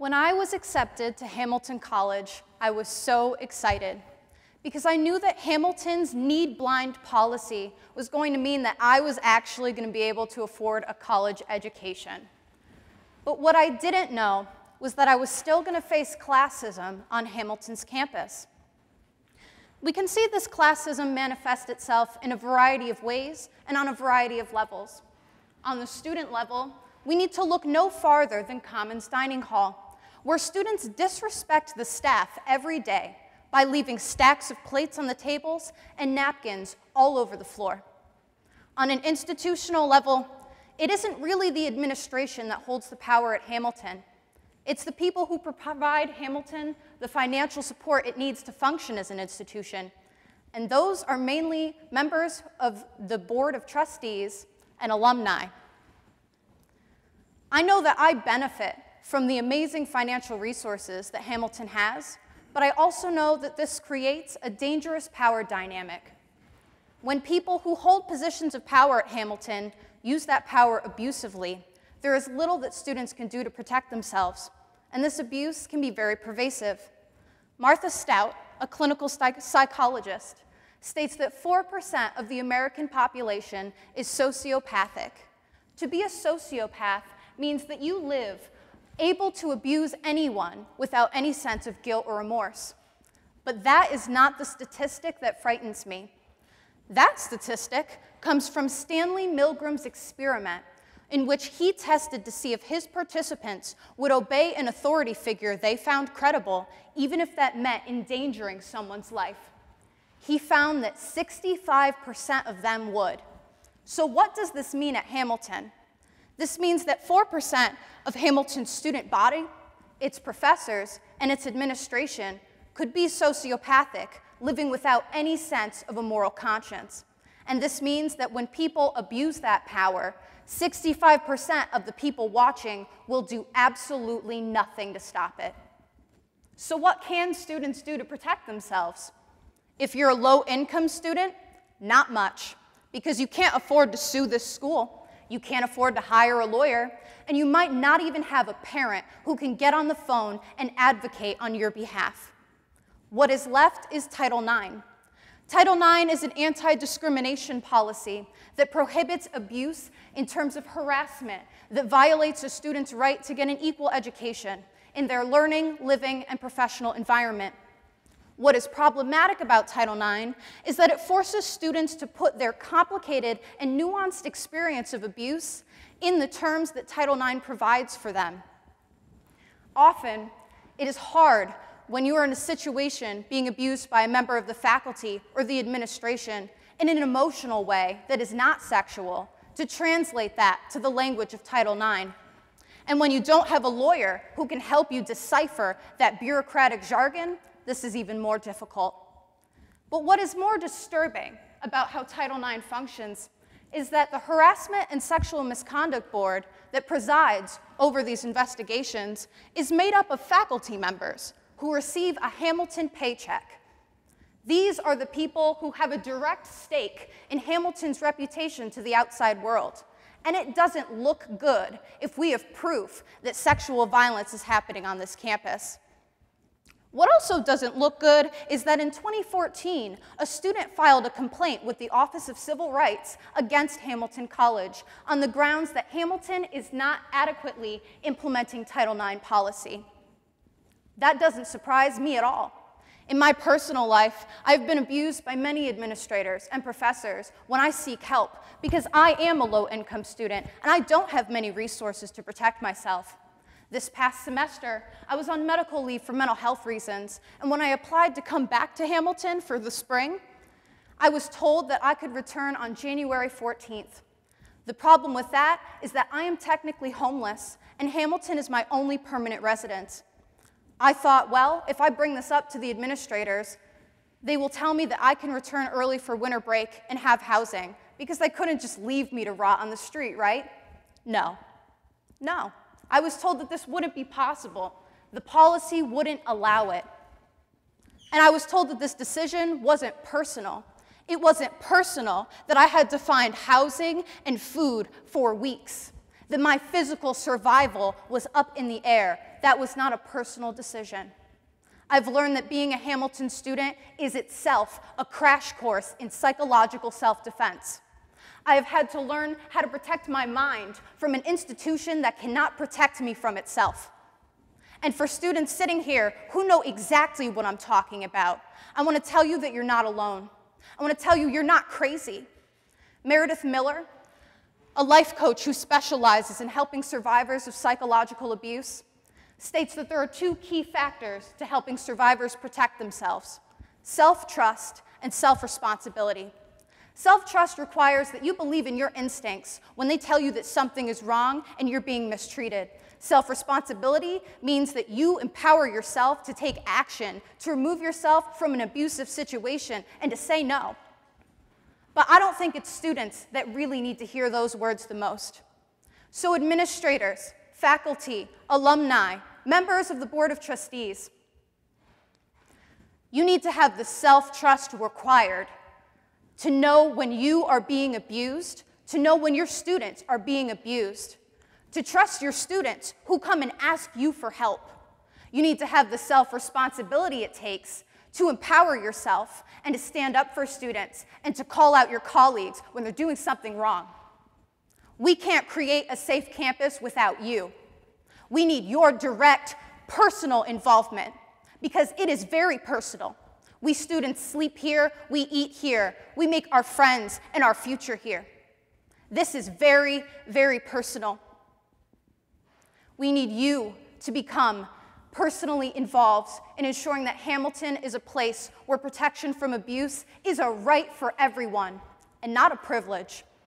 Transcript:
When I was accepted to Hamilton College, I was so excited because I knew that Hamilton's need-blind policy was going to mean that I was actually going to be able to afford a college education. But what I didn't know was that I was still going to face classism on Hamilton's campus. We can see this classism manifest itself in a variety of ways and on a variety of levels. On the student level, we need to look no farther than Commons Dining Hall, where students disrespect the staff every day by leaving stacks of plates on the tables and napkins all over the floor. On an institutional level, it isn't really the administration that holds the power at Hamilton. It's the people who provide Hamilton the financial support it needs to function as an institution. And those are mainly members of the Board of Trustees and alumni. I know that I benefit from the amazing financial resources that Hamilton has, but I also know that this creates a dangerous power dynamic. When people who hold positions of power at Hamilton use that power abusively, there is little that students can do to protect themselves, and this abuse can be very pervasive. Martha Stout, a clinical psychologist, states that 4% of the American population is sociopathic. To be a sociopath means that you live able to abuse anyone without any sense of guilt or remorse. But that is not the statistic that frightens me. That statistic comes from Stanley Milgram's experiment, in which he tested to see if his participants would obey an authority figure they found credible, even if that meant endangering someone's life. He found that 65% of them would. So what does this mean at Hamilton? This means that 4% of Hamilton's student body, its professors, and its administration could be sociopathic, living without any sense of a moral conscience. And this means that when people abuse that power, 65% of the people watching will do absolutely nothing to stop it. So what can students do to protect themselves? If you're a low-income student, not much, because you can't afford to sue this school. You can't afford to hire a lawyer, and you might not even have a parent who can get on the phone and advocate on your behalf. What is left is Title IX. Title IX is an anti-discrimination policy that prohibits abuse in terms of harassment that violates a student's right to get an equal education in their learning, living, and professional environment. What is problematic about Title IX is that it forces students to put their complicated and nuanced experience of abuse in the terms that Title IX provides for them. Often, it is hard when you are in a situation being abused by a member of the faculty or the administration in an emotional way that is not sexual to translate that to the language of Title IX. And when you don't have a lawyer who can help you decipher that bureaucratic jargon, this is even more difficult. But what is more disturbing about how Title IX functions is that the Harassment and Sexual Misconduct Board that presides over these investigations is made up of faculty members who receive a Hamilton paycheck. These are the people who have a direct stake in Hamilton's reputation to the outside world. And it doesn't look good if we have proof that sexual violence is happening on this campus. What also doesn't look good is that in 2014, a student filed a complaint with the Office of Civil Rights against Hamilton College on the grounds that Hamilton is not adequately implementing Title IX policy. That doesn't surprise me at all. In my personal life, I've been abused by many administrators and professors when I seek help because I am a low-income student and I don't have many resources to protect myself. This past semester, I was on medical leave for mental health reasons, and when I applied to come back to Hamilton for the spring, I was told that I could return on January 14th. The problem with that is that I am technically homeless, and Hamilton is my only permanent residence. I thought, well, if I bring this up to the administrators, they will tell me that I can return early for winter break and have housing, because they couldn't just leave me to rot on the street, right? No. I was told that this wouldn't be possible. The policy wouldn't allow it. And I was told that this decision wasn't personal. It wasn't personal that I had to find housing and food for weeks, that my physical survival was up in the air, that was not a personal decision. I've learned that being a Hamilton student is itself a crash course in psychological self-defense. I have had to learn how to protect my mind from an institution that cannot protect me from itself. And for students sitting here who know exactly what I'm talking about, I want to tell you that you're not alone. I want to tell you you're not crazy. Meredith Miller, a life coach who specializes in helping survivors of psychological abuse, states that there are two key factors to helping survivors protect themselves: self-trust and self-responsibility. Self-trust requires that you believe in your instincts when they tell you that something is wrong and you're being mistreated. Self-responsibility means that you empower yourself to take action, to remove yourself from an abusive situation, and to say no. But I don't think it's students that really need to hear those words the most. So administrators, faculty, alumni, members of the Board of Trustees, you need to have the self-trust required to know when you are being abused, to know when your students are being abused, to trust your students who come and ask you for help. You need to have the self-responsibility it takes to empower yourself and to stand up for students and to call out your colleagues when they're doing something wrong. We can't create a safe campus without you. We need your direct, personal involvement because it is very personal. We students sleep here, we eat here, we make our friends and our future here. This is very, very personal. We need you to become personally involved in ensuring that Hamilton is a place where protection from abuse is a right for everyone and not a privilege.